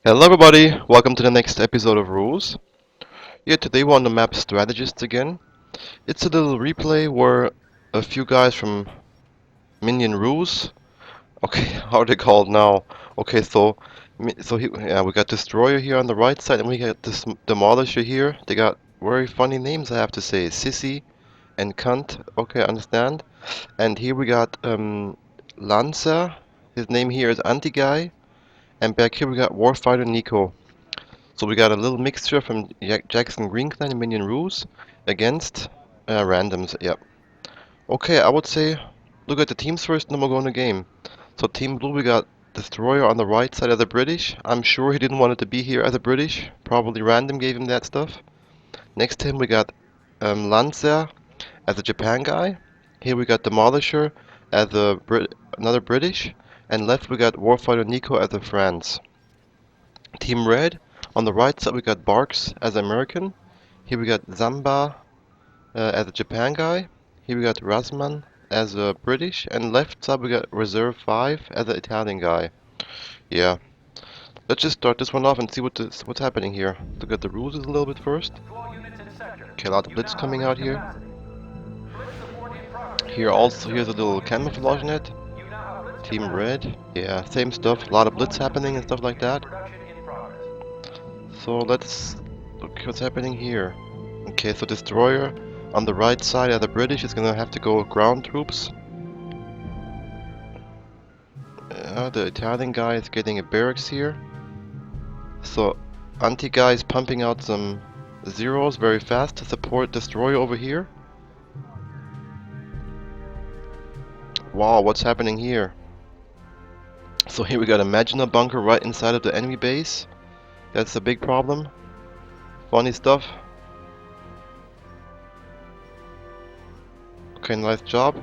Hello everybody, welcome to the next episode of RUSE. Yeah, today we're on the map Strategists again. It's a little replay where a few guys from Minion R.U.S E. Okay, how are they called now? Okay, we got Destroyer here on the right side and we got this Demolisher here. They got very funny names, I have to say. Sissy and Cunt. Okay, I understand. And here we got Lancer. His name here is Anti-Guy. And back here we got Warfighter Nico. So we got a little mixture from Jackson Green Clan and Minion R.U.S.E. against randoms. Yep. Okay, I would say look at the teams first, and then we'll go in the game. So Team Blue, we got Destroyer on the right side of the British. I'm sure he didn't want it to be here as a British. Probably random gave him that stuff. Next to him we got Lancer as a Japan guy. Here we got Demolisher as a another British. And left we got Warfighter Nico as a France. Team Red, on the right side we got Barks as American. Here we got Zamba as a Japan guy. Here we got Rasman as a British. And left side we got Reserve 5 as an Italian guy. Yeah. Let's just start this one off and see what's happening here. Look at the rules a little bit first. Okay, a lot of blitz coming out here. Here's a little camouflage net. Team Red. Yeah, same stuff. A lot of blitz happening and stuff like that. So let's look what's happening here. Okay, so Destroyer on the right side of the British is gonna have to go ground troops. The Italian guy is getting a barracks here. So Anti-Guy is pumping out some zeros very fast to support Destroyer over here. Wow, what's happening here? So here we got a Magna bunker right inside of the enemy base. That's a big problem. Funny stuff. Okay, nice job.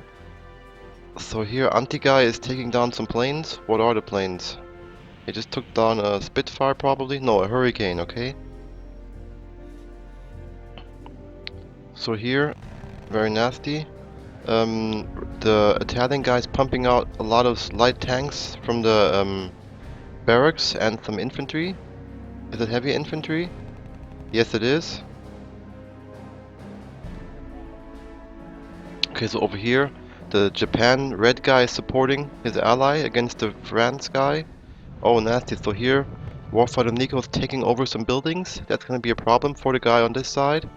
So here Anti-Guy is taking down some planes. What are the planes? He just took down a Spitfire probably? No, a Hurricane, okay. So here, very nasty. The Italian guy is pumping out a lot of light tanks from the barracks and some infantry. Is it heavy infantry? Yes, it is. Okay, so over here, the Japan red guy is supporting his ally against the France guy. Oh, nasty. So here, Warfighter Nico is taking over some buildings. That's going to be a problem for the guy on this side.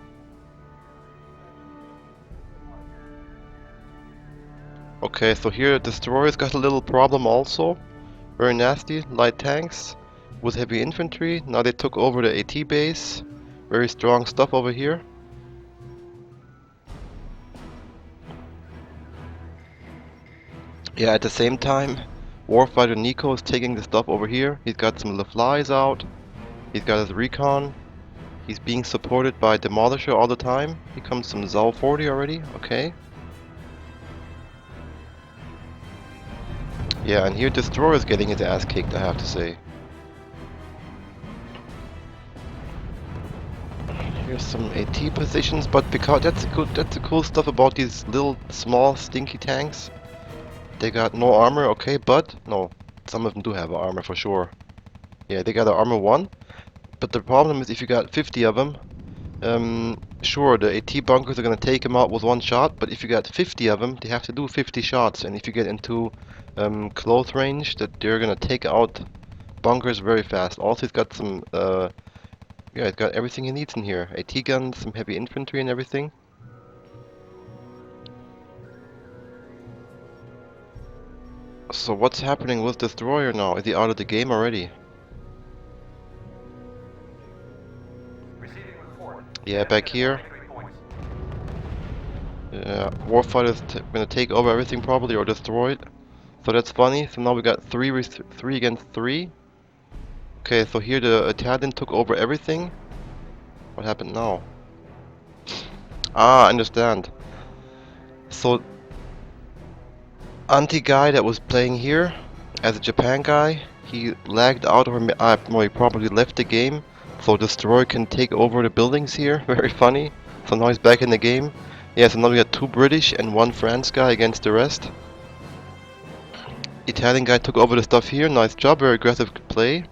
Okay, so here Destroyer's got a little problem also. Very nasty. Light tanks with heavy infantry. Now they took over the AT base. Very strong stuff over here. Yeah, at the same time, Warfighter Nico is taking the stuff over here. He's got some LeFlies out. He's got his recon. He's being supported by Demolisher all the time. Here comes some ZAL 40 already. Okay. Yeah, and here Destroyer's getting his ass kicked, I have to say. Here's some AT positions, but because that's the cool stuff about these little small stinky tanks. They got no armor, okay, but no, some of them do have armor for sure. Yeah, they got an armor 1, but the problem is if you got 50 of them, sure, the AT bunkers are gonna take them out with one shot, but if you got 50 of them, they have to do 50 shots, and if you get into close range, that they're gonna take out bunkers very fast. Also, it's got some, yeah, it's got everything he needs in here. AT guns, some heavy infantry and everything. So what's happening with Destroyer now? Is he out of the game already? Yeah, back here. Yeah, Warfighter's gonna take over everything probably or destroy it. So that's funny. So now we got three against 3. Okay, so here the Italian took over everything. What happened now? Ah, I understand. So Anti-Guy that was playing here as a Japan guy, he lagged out or no, he probably left the game. So Destroyer can take over the buildings here. Very funny. So now he's back in the game. Yeah, so now we got 2 British and 1 France guy against the rest. Italian guy took over the stuff here. Nice job, very aggressive play.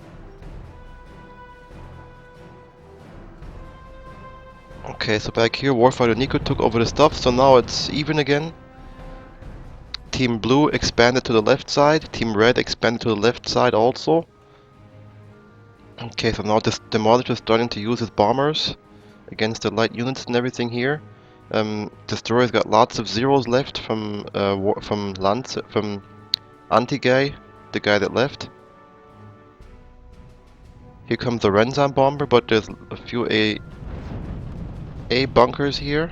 Okay, so back here, Warfighter Nico took over the stuff, so now it's even again. Team Blue expanded to the left side, Team Red expanded to the left side also. Okay, so now this Demolisher is starting to use his bombers against the light units and everything here. Destroyer's got lots of zeros left from from Anti-Guy, the guy that left. Here comes the Renzan bomber, but there's a few A bunkers here.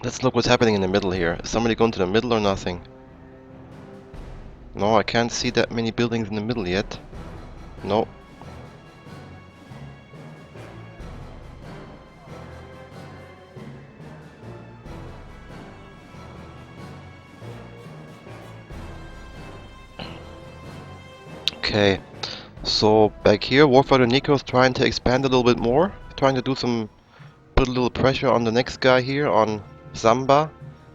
Let's look what's happening in the middle here. Is somebody going to the middle or nothing? No, I can't see that many buildings in the middle yet. No. Okay, so back here, Warfighter Nico is trying to expand a little bit more, trying to do some, put a little pressure on the next guy here, on Zamba,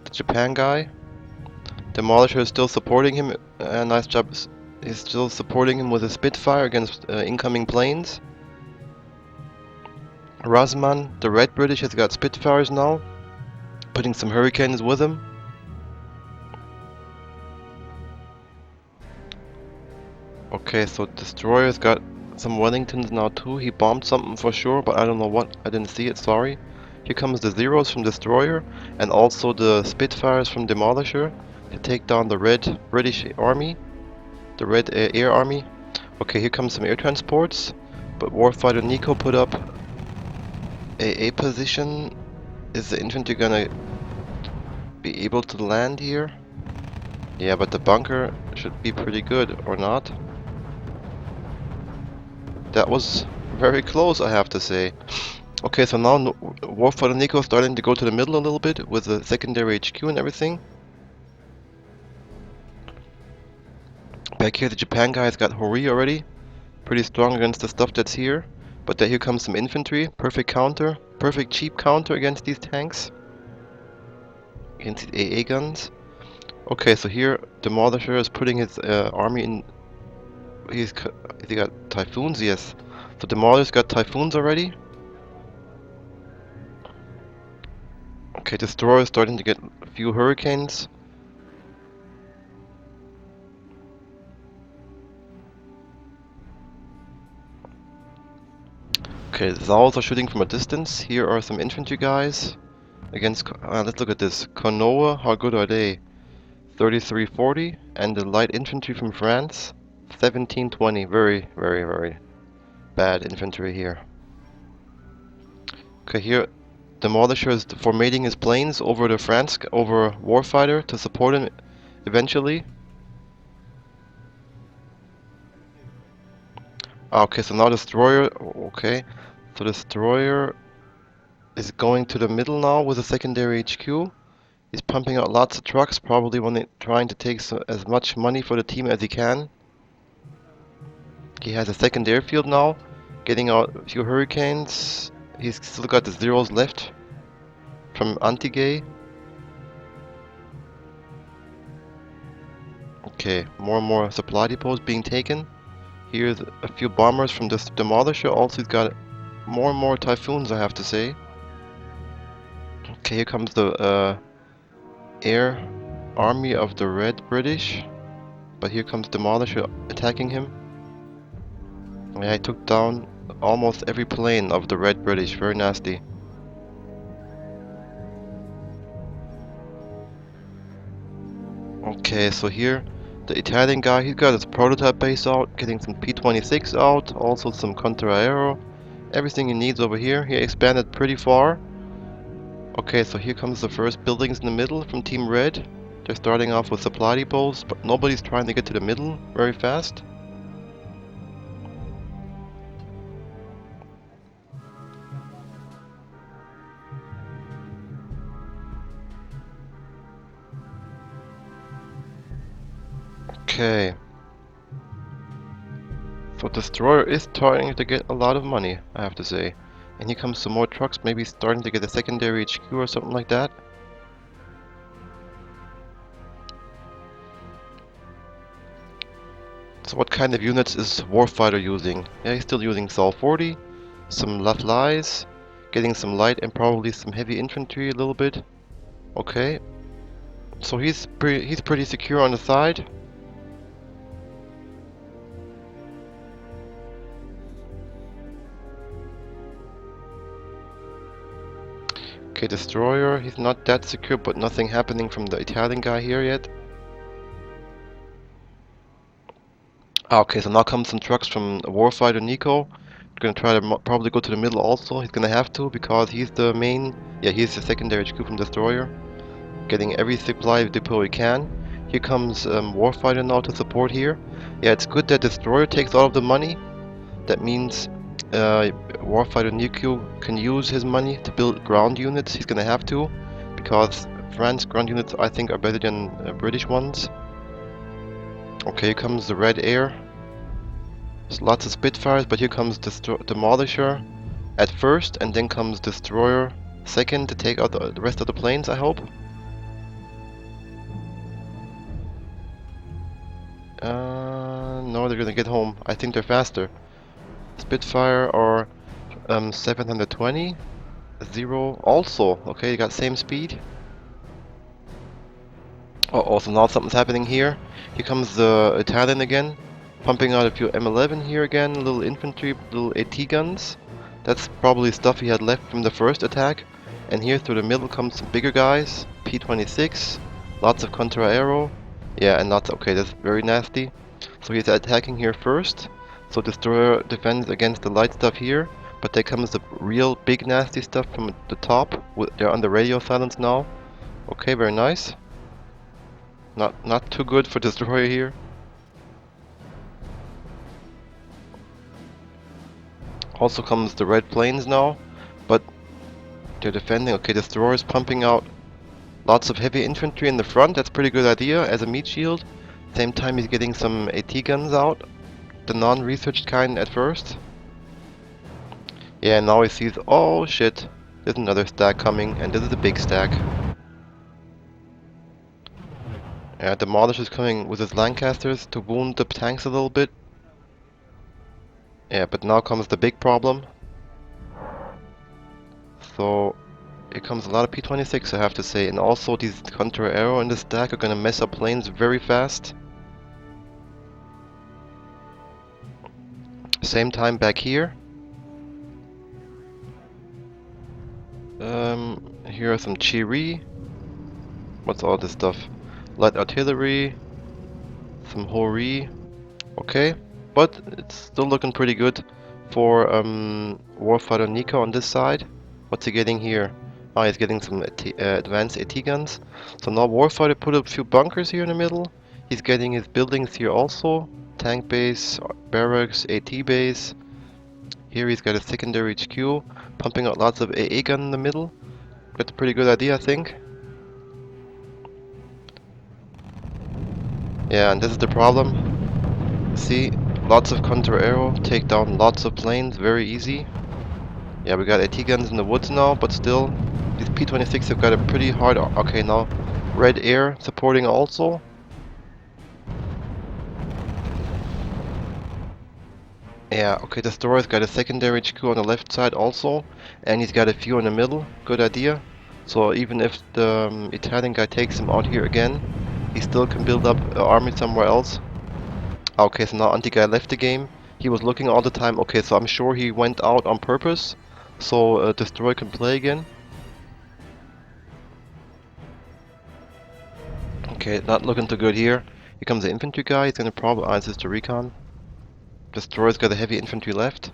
the Japan guy. Demolisher is still supporting him. Nice job. He's still supporting him with a Spitfire against incoming planes. Rasman, the Red British, has got Spitfires now, putting some Hurricanes with him. Okay, so Destroyer's got some Wellingtons now too. He bombed something for sure, but I don't know what. I didn't see it, sorry. Here comes the Zeros from Destroyer, and also the Spitfires from Demolisher to take down the Red British Army, the Red Air Army. Okay, here comes some air transports, but Warfighter Nico put up a position. Is the infantry gonna be able to land here? Yeah, but the bunker should be pretty good, or not? That was very close, I have to say. Okay, so now Warfighter Nico is starting to go to the middle a little bit with the secondary HQ and everything. Back here, the Japan guy's got Hori already. Pretty strong against the stuff that's here. But then here comes some infantry. Perfect counter. Perfect cheap counter against these tanks. Against the AA guns. Okay, so here Demolisher is putting his army in. He got Typhoons? Yes. So Demolisher's got Typhoons already. Okay, Destroyer is starting to get a few Hurricanes. Okay, Zaws are shooting from a distance. Here are some infantry guys against. Let's look at this. Konoha, how good are they? 3340, and the light infantry from France, 1720. Very, very, very bad infantry here. Okay, here Demolisher is formating his planes over the over Warfighter to support him eventually. Okay, so now Destroyer. Okay, so Destroyer is going to the middle now with a secondary HQ. He's pumping out lots of trucks, probably trying to take as much money for the team as he can. He has a second airfield now, getting out a few Hurricanes. He's still got the zeros left from Anti-Gay. Okay, more and more supply depots being taken. Here's a few bombers from this Demolisher. Also, he's got more and more Typhoons, I have to say. Okay, here comes the air army of the Red British. But here comes Demolisher attacking him. Yeah, I took down almost every plane of the Red British. Very nasty. Okay, so here the Italian guy, he's got his prototype base out, getting some P-26 out, also some Contra-Aero. Everything he needs over here. He expanded pretty far. Okay, so here comes the first buildings in the middle from Team Red. They're starting off with supply depots, but nobody's trying to get to the middle very fast. Okay. So Destroyer is starting to get a lot of money, I have to say. And here comes some more trucks, maybe starting to get a secondary HQ or something like that. So what kind of units is Warfighter using? Yeah, he's still using Sol 40, some left lies, getting some light and probably some heavy infantry a little bit. Okay, so he's pretty secure on the side. Okay, destroyer, he's not that secure, but nothing happening from the Italian guy here yet. Okay, so now comes some trucks from Warfighter Nico. Gonna try to probably go to the middle also. He's gonna have to because he's the main, yeah, he's the secondary HQ from destroyer. Getting every supply depot he can. Here comes Warfighter now to support here. Yeah, it's good that destroyer takes all of the money. That means Warfighter Nico can use his money to build ground units. He's gonna have to because France ground units I think are better than British ones. Okay, here comes the Red Air. There's lots of Spitfires, but here comes Demolisher at first, and then comes Destroyer second to take out the rest of the planes, I hope. No, they're gonna get home. I think they're faster. Spitfire or 720. Zero also. Okay, you got same speed. Oh, also now something's happening here. Here comes the Italian again, pumping out a few M11 here again, little infantry, little AT guns. That's probably stuff he had left from the first attack. And here through the middle comes some bigger guys, P26, lots of contra-aero. Yeah, and lots, okay, that's very nasty. So he's attacking here first. So destroyer defends against the light stuff here, but there comes the real big nasty stuff from the top. They're on the radio silence now. Okay, very nice. Not too good for destroyer here. Also comes the red planes now, but they're defending. Okay, destroyer's pumping out lots of heavy infantry in the front. That's a pretty good idea as a meat shield. Same time he's getting some AT guns out, the non-researched kind at first. Yeah, and now he sees, oh shit, there's another stack coming, and this is a big stack. Yeah, Demolisher's coming with his Lancasters to wound the tanks a little bit. Yeah, but now comes the big problem. So here comes a lot of P26, I have to say, and also these contra-aero in the stack are gonna mess up planes very fast. Same time back here. Here are some Chiri. What's all this stuff? Light artillery, some Hori. Okay, but it's still looking pretty good for Warfighter Nico on this side. What's he getting here? Ah, he's getting some advanced AT guns. So now Warfighter put a few bunkers here in the middle. He's getting his buildings here also. Tank base, barracks, AT base. Here he's got a secondary HQ, pumping out lots of AA gun in the middle. That's a pretty good idea, I think. Yeah, and this is the problem. See, lots of contra-aero, take down lots of planes, very easy. Yeah, we got AT guns in the woods now, but still, these P26 have got a pretty hard... Okay, now Red Air supporting also. Yeah, okay, Destroyer's got a secondary HQ on the left side also, and he's got a few in the middle, good idea. So even if the Italian guy takes him out here again, he still can build up an army somewhere else. Okay, so now anti-guy left the game. He was looking all the time. Okay, so I'm sure he went out on purpose, so Destroyer can play again. Okay, not looking too good here. Here comes the infantry guy. He's gonna probably answer to recon. Destroyer's got a heavy infantry left.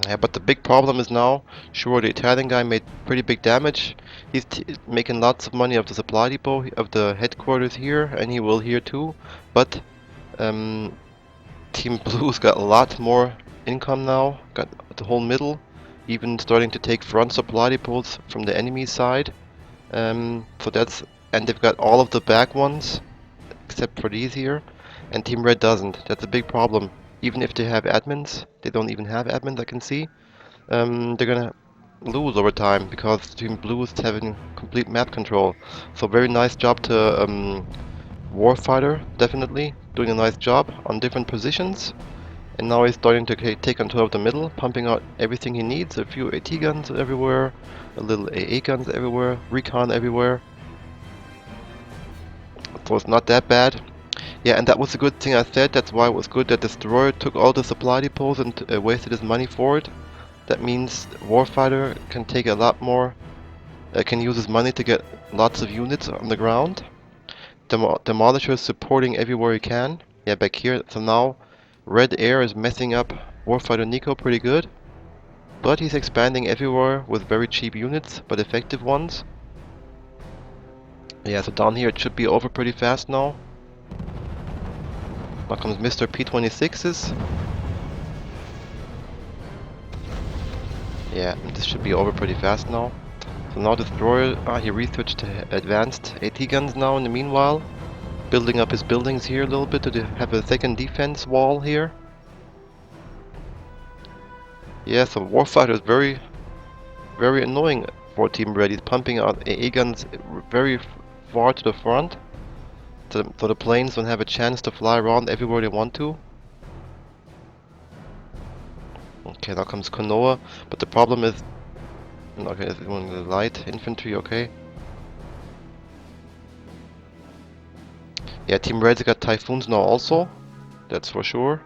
Yeah, but the big problem is now, sure, the Italian guy made pretty big damage. He's making lots of money of the supply depot, of the headquarters here, and he will here too. But Team Blue's got a lot more income now, got the whole middle, even starting to take front supply depots from the enemy side. So that's, and they've got all of the back ones, except for these here, and Team Red doesn't. That's a big problem. Even if they have admins, they don't even have admins, I can see. They're gonna lose over time because Team Blue is having complete map control. So very nice job to Warfighter, definitely doing a nice job on different positions. And now he's starting to take control of the middle, pumping out everything he needs. A few AT guns everywhere, a little AA guns everywhere, recon everywhere. So it's not that bad. Yeah, and that was a good thing I said. That's why it was good that Destroyer took all the supply depots and wasted his money for it. That means Warfighter can take a lot more, can use his money to get lots of units on the ground. Demolisher is supporting everywhere he can. Yeah, back here. So now Red Air is messing up Warfighter Nico pretty good. But he's expanding everywhere with very cheap units, but effective ones. Yeah, so down here it should be over pretty fast now. Now comes Mr. P-26s. Yeah, this should be over pretty fast now. So now Destroyer, he researched advanced AT guns now in the meanwhile. Building up his buildings here a little bit to have a second defense wall here. Yeah, so Warfighter is very, very annoying for Team Red. He's pumping out AA guns very far to the front. So the planes don't have a chance to fly around everywhere they want to. Okay, now comes Konoha, but the problem is... Okay, it's one of the light infantry, okay. Yeah, Team Red's got Typhoons now also, that's for sure.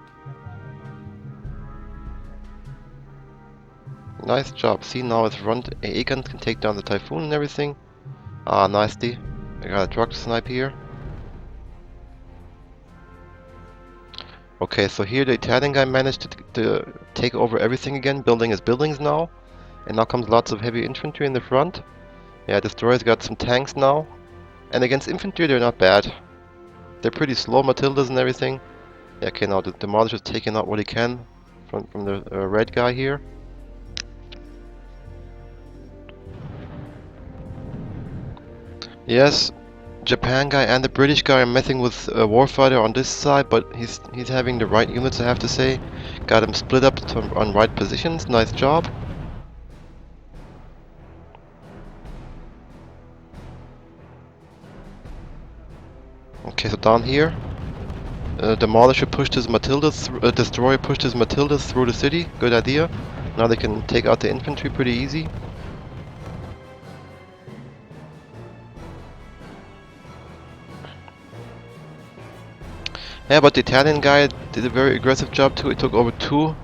Nice job, see now his front AA guns can take down the Typhoon and everything. Ah, nicely. I got a truck snipe here. Okay, so here the Italian guy managed to take over everything again, building his buildings now. And now comes lots of heavy infantry in the front. Yeah, Destroyer's got some tanks now. And against infantry they're not bad. They're pretty slow, Matildas and everything. Yeah, okay, now the Demolisher's taking out what he can from the red guy here. Yes, Japan guy and the British guy are messing with Warfighter on this side, but he's having the right units, I have to say. Got him split up on right positions, nice job. Okay, so down here, Demolisher pushed his Matildas, Destroyer pushed his Matildas through the city, good idea. Now they can take out the infantry pretty easy. Yeah, but the Italian guy did a very aggressive job too. He took over two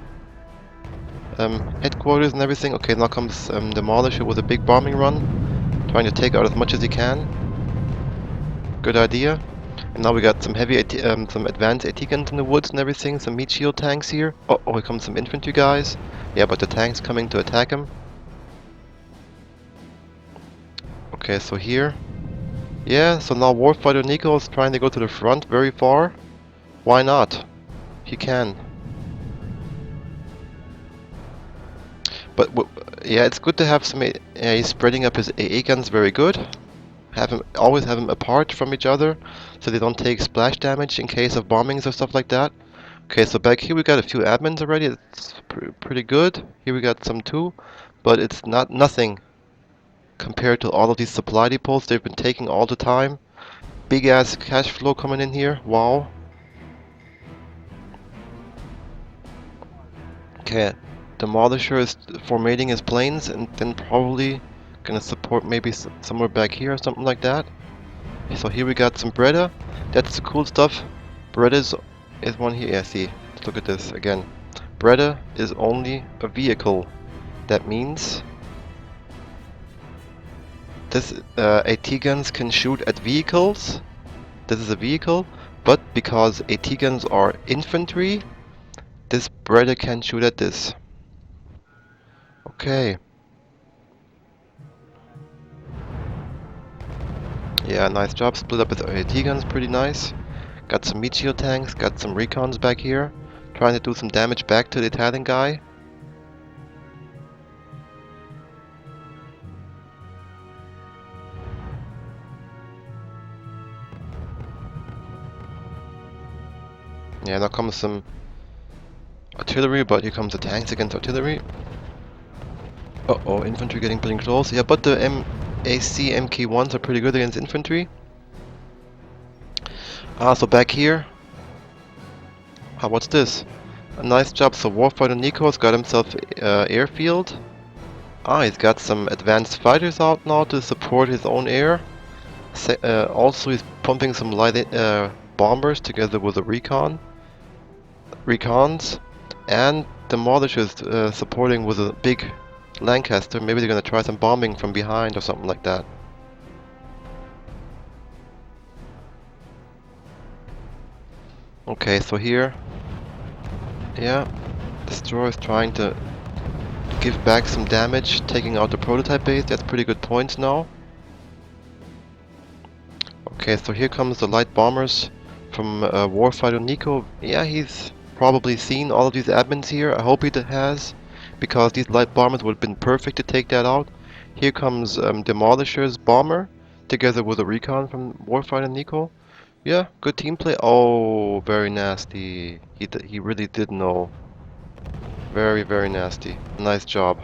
headquarters and everything. Okay, now comes Demolisher with a big bombing run, trying to take out as much as he can. Good idea. And now we got some heavy, some advanced AT guns in the woods and everything. Some meat shield tanks here. Oh, here comes some infantry guys. Yeah, but the tank's coming to attack him. Okay, so here. Yeah, so now Warfighter Nico is trying to go to the front very far. Why not? He can. But yeah, it's good to have some. Yeah, he's spreading up his AA guns very good. Always have them apart from each other, so they don't take splash damage in case of bombings or stuff like that. Okay, so back here we got a few admins already. It's pretty good. Here we got some too, but it's nothing compared to all of these supply depots they've been taking all the time. Big ass cash flow coming in here. Wow. Okay, Demolisher is formatting his planes and then probably gonna support maybe somewhere back here or something like that. So here we got some Breda. That's the cool stuff. Breda is one here. Yeah, see. Let's look at this again. Breda is only a vehicle. That means this AT guns can shoot at vehicles. This is a vehicle, but because AT guns are infantry, this Breda can shoot at this. Okay. Yeah, nice job. Split up with AT guns, pretty nice. Got some meat shield tanks, got some recons back here. Trying to do some damage back to the Italian guy. Yeah, now comes some artillery, but here comes the tanks against artillery. Uh-oh, infantry getting pretty close. Yeah, but the MAC MK1s are pretty good against infantry. So back here. What's this? A nice job. So Warfighter Nico's got himself airfield. He's got some advanced fighters out now to support his own air. Also, he's pumping some light bombers together with the recons, and demolishers supporting with a big Lancaster. Maybe they're gonna try some bombing from behind or something like that. Okay, so here, yeah, Destroyer is trying to give back some damage, taking out the prototype base. That's pretty good points now. Okay, so here comes the light bombers from Warfighter Nico. Yeah, he's probably seen all of these admins here. I hope he has, because these light bombers would have been perfect to take that out. Here comes Demolisher's bomber, together with a recon from Warfighter Nico. Yeah, good team play. Oh, very nasty. He really did know. Very, very nasty. Nice job.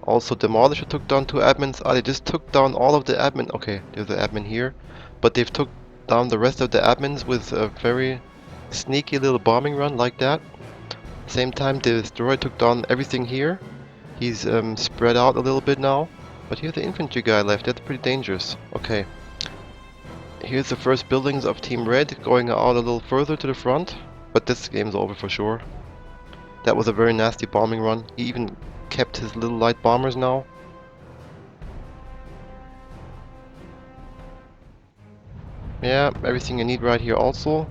Also, Demolisher took down 2 admins. They just took down all of the admin. Okay, there's the admin here. But they've took down the rest of the admins with a very sneaky little bombing run like that. Same time, the Destroyer took down everything here. He's spread out a little bit now. But here's the infantry guy left. That's pretty dangerous. Okay. Here's the first buildings of Team Red going out a little further to the front. But this game's over for sure. That was a very nasty bombing run. He even kept his little light bombers now. Yeah, everything you need right here also.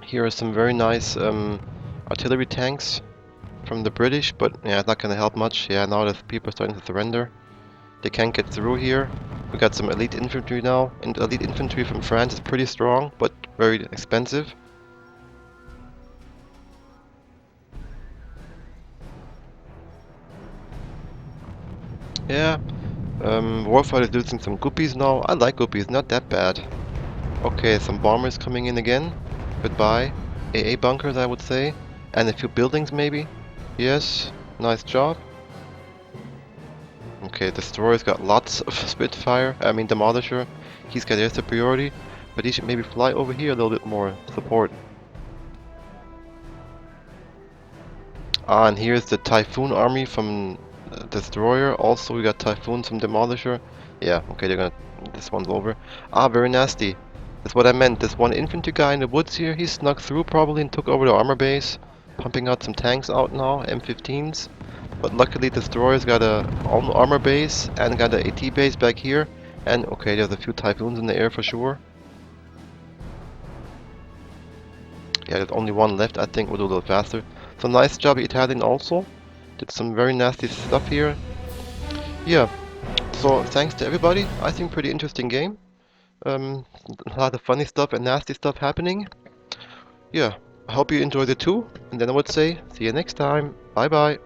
Here are some very nice artillery tanks from the British, but yeah, it's not gonna help much. Yeah, now that people are starting to surrender, they can't get through here. We got some elite infantry now, and elite infantry from France is pretty strong, but very expensive. Yeah, Warfighter is losing some guppies now. I like guppies, not that bad. Okay, some bombers coming in again. Goodbye. AA bunkers, I would say. And a few buildings, maybe. Yes, nice job. Okay, Destroyer's got lots of Spitfire. I mean, Demolisher. He's got air superiority. But he should maybe fly over here a little bit more. Support. And here's the Typhoon army from Destroyer. Also, we got Typhoons from Demolisher. Yeah, okay, they're gonna... This one's over. Very nasty. That's what I meant. This one infantry guy in the woods here, he snuck through probably and took over the armor base. Pumping out some tanks out now, M15s. But luckily Destroyer's got a armor base and got an AT base back here. And okay, there's a few Typhoons in the air for sure. Yeah, there's only one left. I think we'll do a little faster. So nice job Italian also. Did some very nasty stuff here. Yeah, so thanks to everybody. I think pretty interesting game. A lot of funny stuff and nasty stuff happening. Yeah, I hope you enjoyed it too. And then I would say, see you next time. Bye bye.